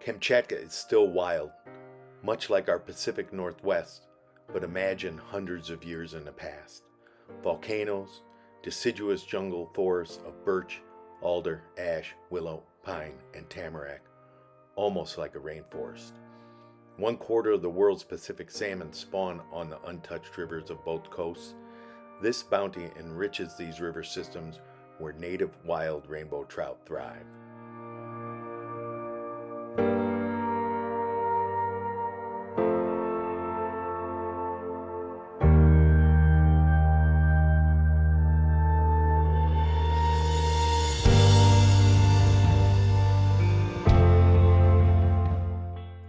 Kamchatka is still wild, much like our Pacific Northwest, but imagine hundreds of years in the past. Volcanoes, deciduous jungle forests of birch, alder, ash, willow, pine, and tamarack, almost like a rainforest. 1/4 of the world's Pacific salmon spawn on the untouched rivers of both coasts. This bounty enriches these river systems where native wild rainbow trout thrive.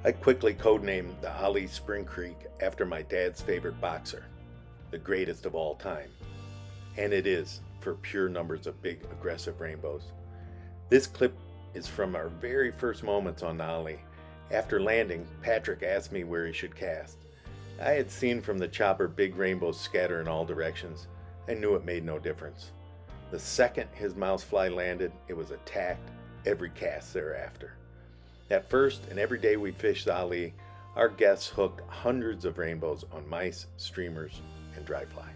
I quickly codenamed the Ali Spring Creek after my dad's favorite boxer, the greatest of all time. And it is, for pure numbers of big, aggressive rainbows. This clip is from our very first moments on the Ali. After landing, Patrick asked me where he should cast. I had seen from the chopper big rainbows scatter in all directions. I knew it made no difference. The second his mouse fly landed, it was attacked every cast thereafter. At first, and every day we fished the Ali, our guests hooked hundreds of rainbows on mice, streamers, and dry flies.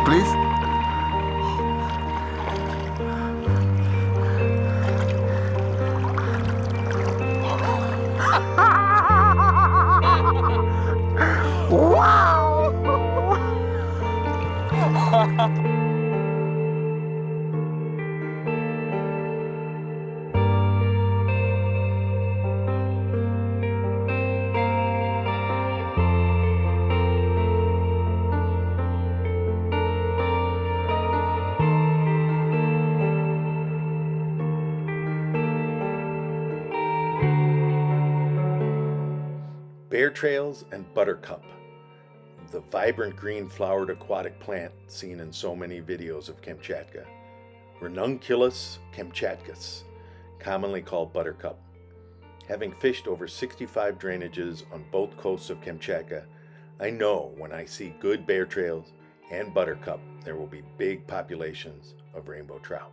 Please? Wow! Bear trails and buttercup, the vibrant green flowered aquatic plant seen in so many videos of Kamchatka. Ranunculus kamchatkas, commonly called buttercup. Having fished over 65 drainages on both coasts of Kamchatka, I know when I see good bear trails and buttercup, there will be big populations of rainbow trout.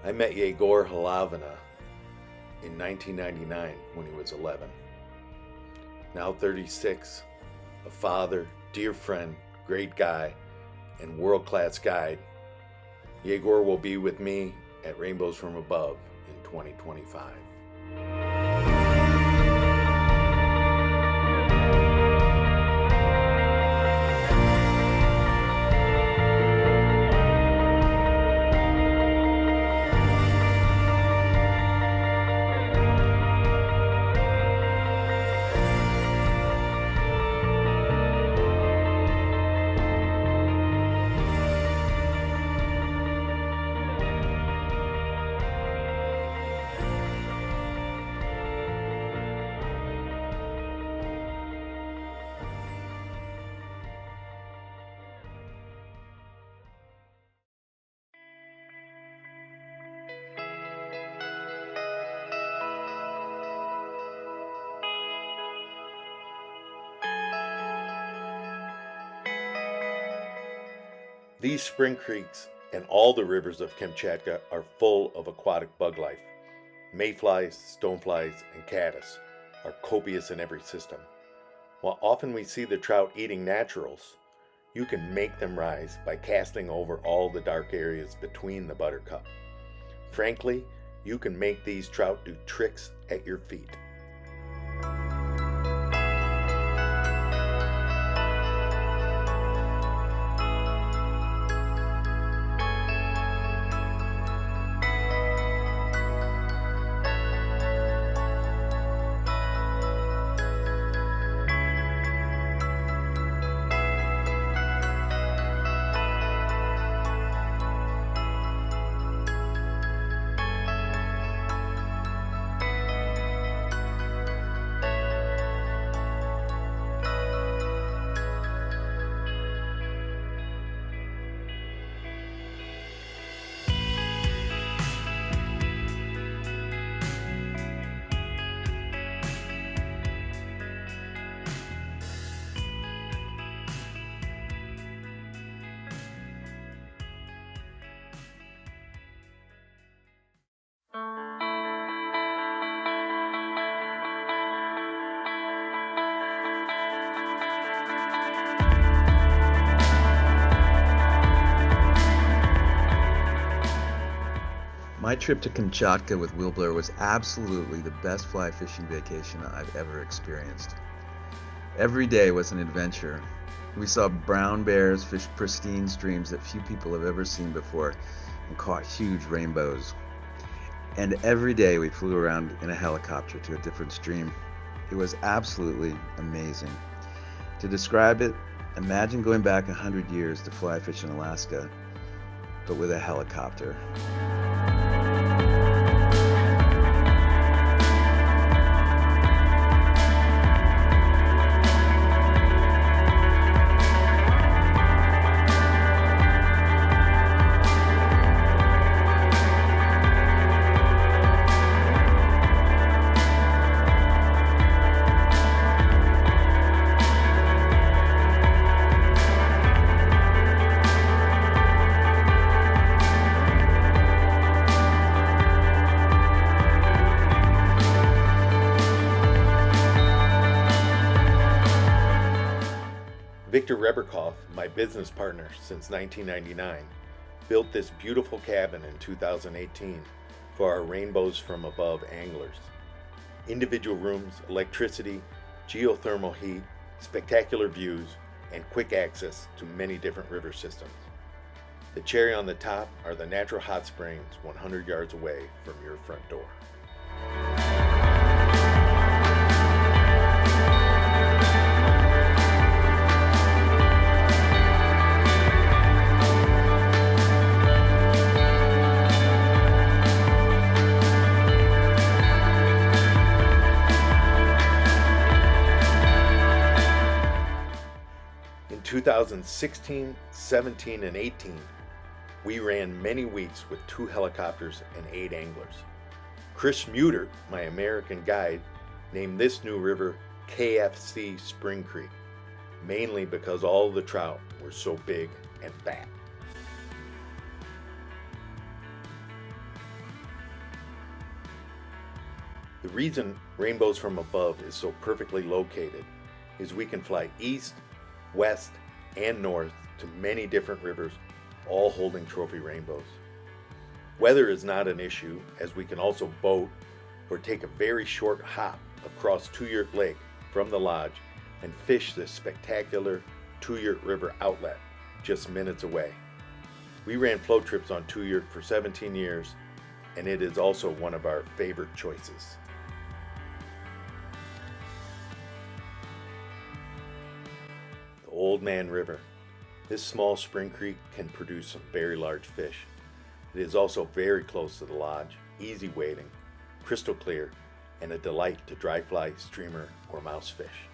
I met Yegor Halavina in 1999 when he was 11. Now 36, a father, dear friend, great guy, and world-class guide, Yegor will be with me at Rainbows from Above in 2025. These spring creeks and all the rivers of Kamchatka are full of aquatic bug life. Mayflies, stoneflies, and caddis are copious in every system. While often we see the trout eating naturals, you can make them rise by casting over all the dark areas between the buttercup. Frankly, you can make these trout do tricks at your feet. My trip to Kamchatka with Will Blair was absolutely the best fly fishing vacation I've ever experienced. Every day was an adventure. We saw brown bears fish pristine streams that few people have ever seen before and caught huge rainbows. And every day we flew around in a helicopter to a different stream. It was absolutely amazing. To describe it, imagine going back 100 years to fly fish in Alaska, but with a helicopter. Victor Reberkoff, my business partner since 1999, built this beautiful cabin in 2018 for our Rainbows from Above anglers. Individual rooms, electricity, geothermal heat, spectacular views, and quick access to many different river systems. The cherry on the top are the natural hot springs 100 yards away from your front door. 2016, 17, and 18, we ran many weeks with 2 helicopters and 8 anglers. Chris Muter, my American guide, named this new river KFC Spring Creek, mainly because all the trout were so big and fat. The reason Rainbows from Above is so perfectly located is we can fly east, west, and north to many different rivers, all holding trophy rainbows. Weather is not an issue, as we can also boat or take a very short hop across Two-Yurt Lake from the lodge and fish this spectacular Two-Yurt River outlet just minutes away. We ran float trips on Two-Yurt for 17 years, and it is also one of our favorite choices. The Old Man River. This small spring creek can produce some very large fish. It is also very close to the lodge, easy wading, crystal clear, and a delight to dry fly, streamer, or mouse fish.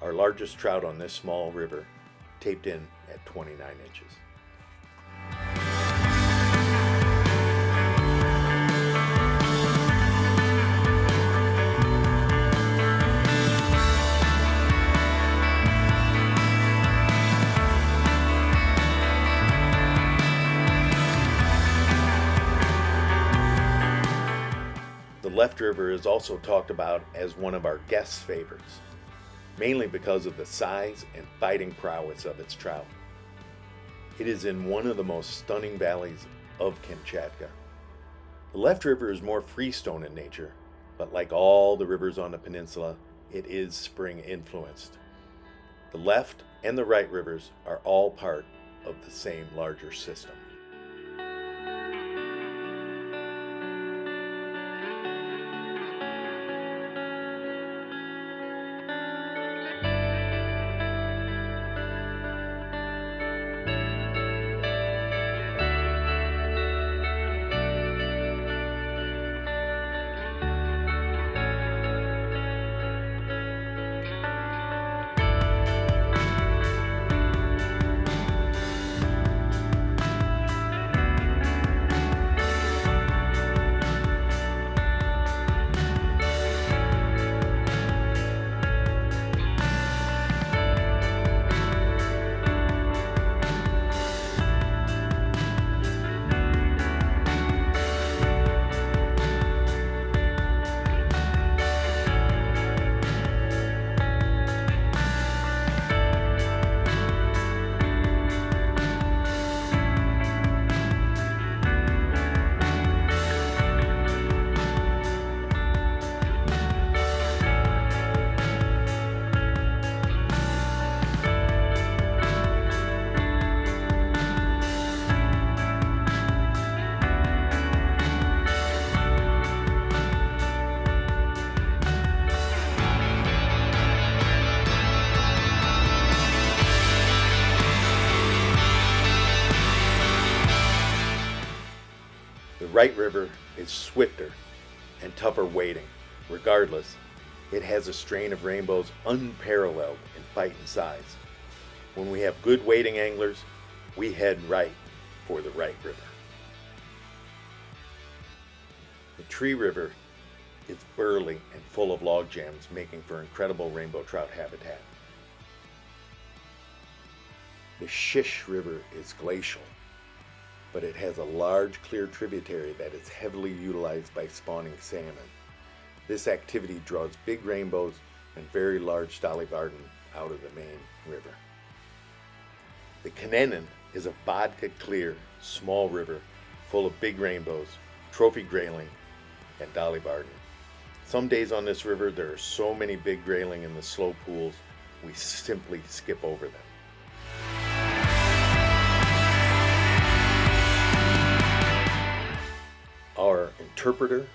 Our largest trout on this small river taped in at 29 inches. The Left River is also talked about as one of our guests' favorites, mainly because of the size and fighting prowess of its trout. It is in one of the most stunning valleys of Kamchatka. The Left River is more freestone in nature, but like all the rivers on the peninsula, it is spring influenced. The Left and the Right rivers are all part of the same larger system. The Right River is swifter and tougher wading. Regardless, it has a strain of rainbows unparalleled in fight and size. When we have good wading anglers, we head right for the Right River. The Tree River is burly and full of log jams, making for incredible rainbow trout habitat. The Shish River is glacial, but it has a large clear tributary that is heavily utilized by spawning salmon. This activity draws big rainbows and very large dollyvarden out of the main river. The Cannon is a vodka clear, small river full of big rainbows, trophy grayling, and dollyvarden. Some days on this river there are so many big grayling in the slow pools, we simply skip over them. Our interpreter,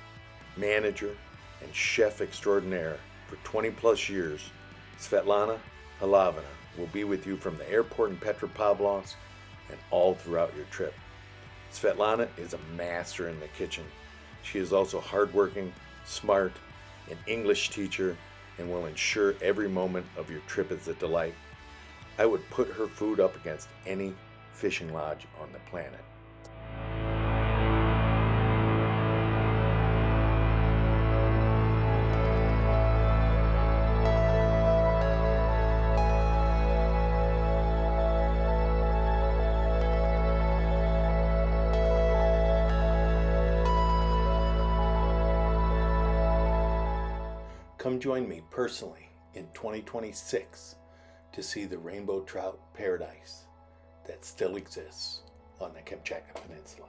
manager, and chef extraordinaire for 20 plus years, Svetlana Halavina, will be with you from the airport in Petropavlovsk and all throughout your trip. Svetlana is a master in the kitchen. She is also hardworking, smart, an English teacher, and will ensure every moment of your trip is a delight. I would put her food up against any fishing lodge on the planet. Come join me personally in 2026 to see the rainbow trout paradise that still exists on the Kamchatka Peninsula.